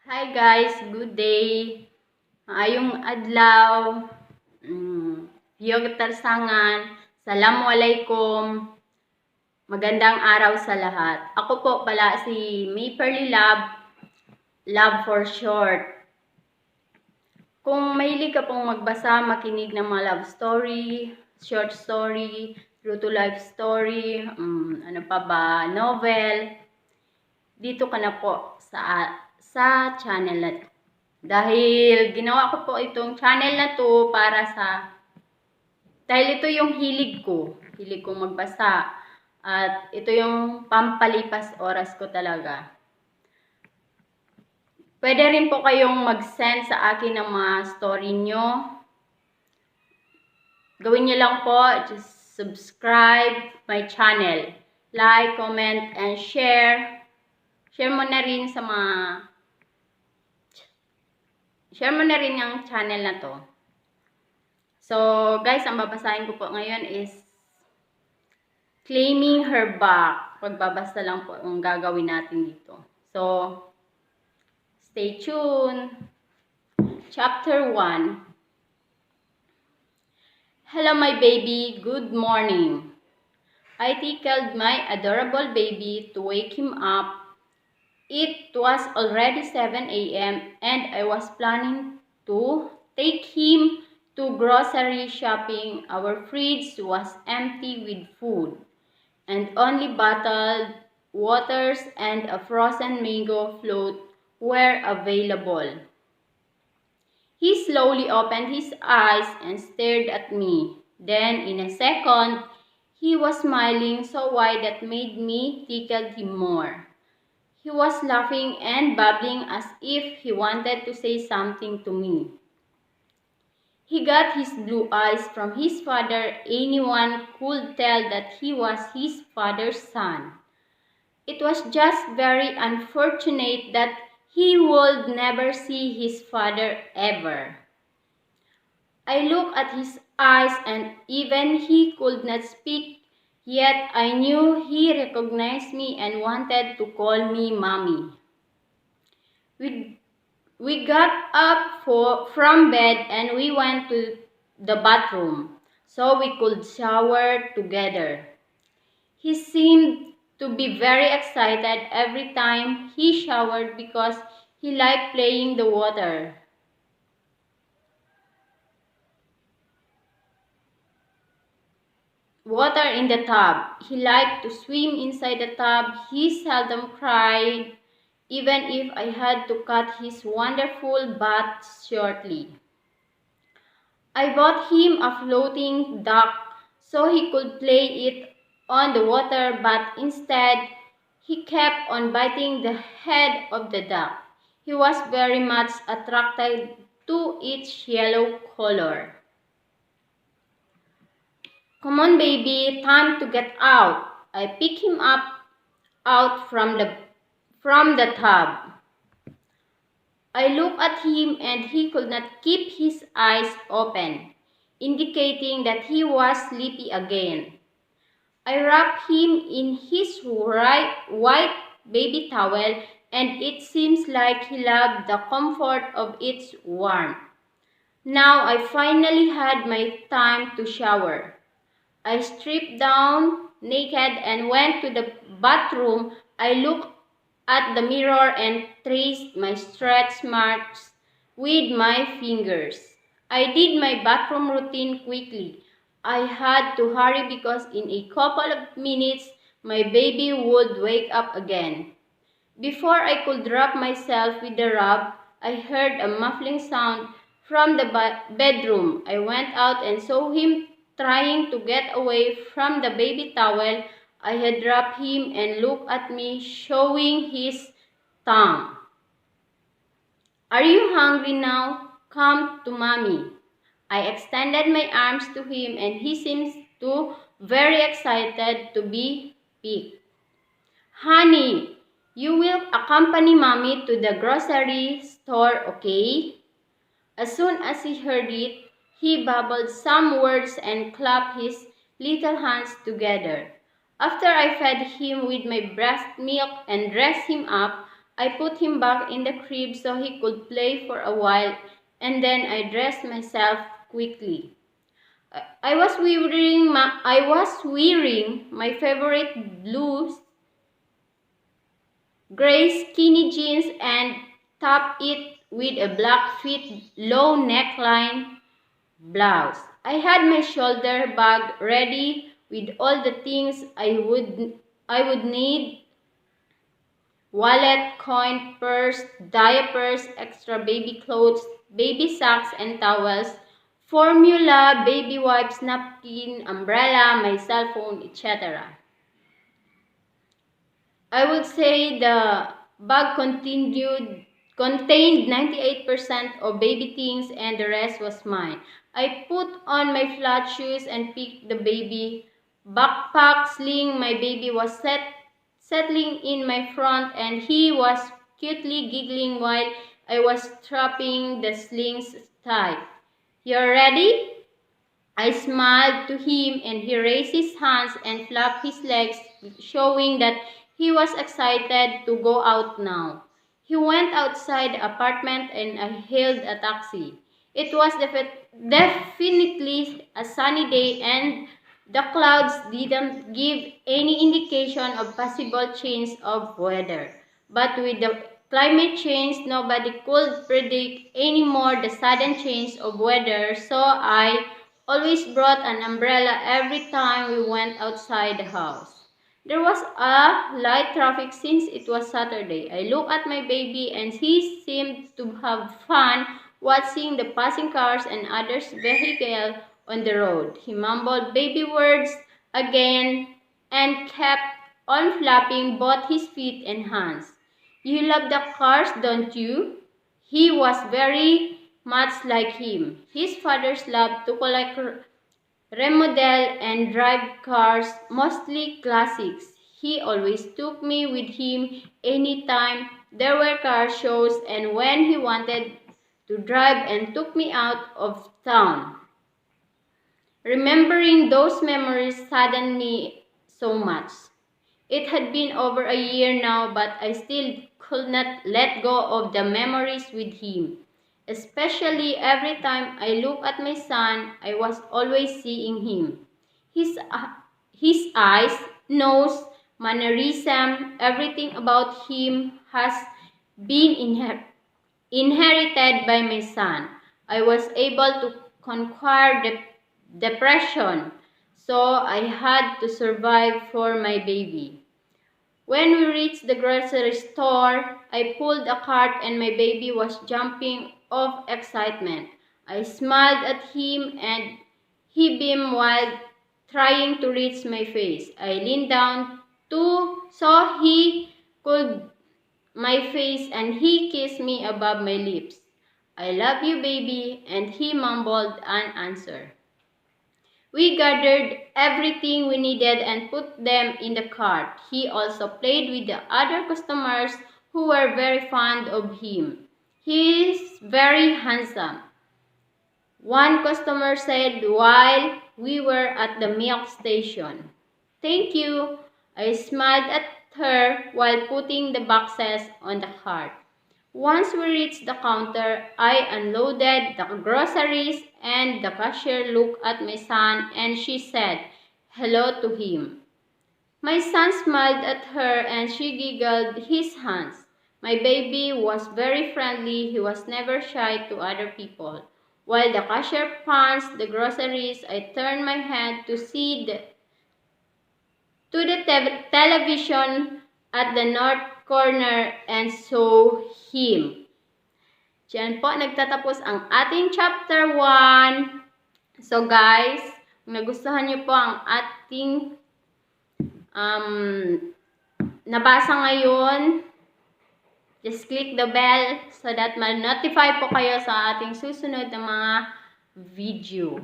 Hi guys, good day. Maayong adlaw. Hiyog tarsangan. Assalamualaikum. Magandang araw sa lahat. Ako po pala si May Pearly Love, Love for short. Kung mahilig ka pong magbasa, makinig ng mga love story, short story, true to life story, novel, dito ka na po sa channel na to. Dahil ginawa ko po itong channel na to dahil ito yung hilig kong magbasa at ito yung pampalipas oras ko talaga. Pwede rin po kayong mag-send sa akin ng mga story nyo. Gawin nyo lang po, just subscribe my channel, like, comment, and share. Share mo na rin yung channel na to. So, guys, ang babasahin ko po ngayon is Claiming Her Back. Pagbabasa lang po ang gagawin natin dito. So, stay tuned. Chapter 1. Hello, my baby. Good morning. I tickled my adorable baby to wake him up. It was already 7 a.m. and I was planning to take him to grocery shopping. Our fridge was empty with food, and only bottled waters and a frozen mango float were available. He slowly opened his eyes and stared at me. Then, in a second, he was smiling so wide that made me tickle him more. He was laughing and babbling as if he wanted to say something to me. He got his blue eyes from his father. Anyone could tell that he was his father's son. It was just very unfortunate that he would never see his father ever. I looked at his eyes and even he could not speak. Yet I knew he recognized me and wanted to call me Mommy. We got up from bed and we went to the bathroom so we could shower together. He seemed to be very excited every time he showered because he liked playing the water in the tub. He liked to swim inside the tub. He seldom cried, even if I had to cut his wonderful bath shortly. I bought him a floating duck so he could play it on the water, but instead, he kept on biting the head of the duck. He was very much attracted to its yellow color. Come on, baby, time to get out. I picked him up out from the tub. I looked at him and he could not keep his eyes open, indicating that he was sleepy again. I wrapped him in his white baby towel and it seems like he loved the comfort of its warmth. Now I finally had my time to shower. I stripped down naked and went to the bathroom. I looked at the mirror and traced my stretch marks with my fingers. I did my bathroom routine quickly. I had to hurry because in a couple of minutes my baby would wake up again. Before I could wrap myself with the rug, I heard a muffling sound from the bedroom. I went out and saw him trying to get away from the baby towel I had wrapped him and looked at me, showing his tongue. Are you hungry now? Come to Mommy. I extended my arms to him and he seems to very excited to be picked. Honey, you will accompany Mommy to the grocery store, okay? As soon as he heard it, he babbled some words and clapped his little hands together. After I fed him with my breast milk and dressed him up, I put him back in the crib so he could play for a while, and then I dressed myself quickly. I was wearing my favorite blue gray skinny jeans and topped it with a black fit low neckline blouse. I had my shoulder bag ready with all the things I would need: wallet, coin, purse, diapers, extra baby clothes, baby socks and towels, formula, baby wipes, napkin, umbrella, my cell phone, etc. I would say the bag contained 98% of baby things and the rest was mine. I put on my flat shoes and picked the baby backpack sling. My baby was settling in my front and he was cutely giggling while I was strapping the slings tight. "You're ready?" I smiled to him and he raised his hands and flapped his legs, showing that he was excited to go out now. He went outside the apartment and I hailed a taxi. It was definitely a sunny day and the clouds didn't give any indication of possible change of weather. But with the climate change, nobody could predict anymore the sudden change of weather, so I always brought an umbrella every time we went outside the house. There was a light traffic since it was Saturday. I looked at my baby and he seemed to have fun watching the passing cars and others' vehicles on the road. He mumbled baby words again and kept on flapping both his feet and hands. "You love the cars, don't you?" He was very much like him. His father's loved to collect, remodel and drive cars, mostly classics. He always took me with him anytime there were car shows and when he wanted to drive and took me out of town. Remembering those memories saddened me so much. It had been over a year now, but I still could not let go of the memories with him. Especially every time I look at my son, I was always seeing him. His eyes, nose, mannerism, everything about him has been inherited by my son. I was able to conquer the depression, so I had to survive for my baby. When we reached the grocery store, I pulled a cart and my baby was jumping of excitement. I smiled at him and he beamed while trying to reach my face. I leaned down to so he could my face and he kissed me above my lips. "I love you, baby," and he mumbled an answer. We gathered everything we needed and put them in the cart. He also played with the other customers who were very fond of him. "He is very handsome," one customer said while we were at the milk station. "Thank you." I smiled at her while putting the boxes on the cart. Once we reached the counter, I unloaded the groceries and the cashier looked at my son and she said hello to him. My son smiled at her and she giggled his hands. My baby was very friendly. He was never shy to other people. While the cashier punched the groceries, I turned my head to see the television at the north corner and saw him. Diyan po nagtatapos ang ating chapter 1. So guys, kung nagustuhan niyo po ang ating nabasa ngayon, just click the bell so that ma-notify po kayo sa ating susunod na mga video.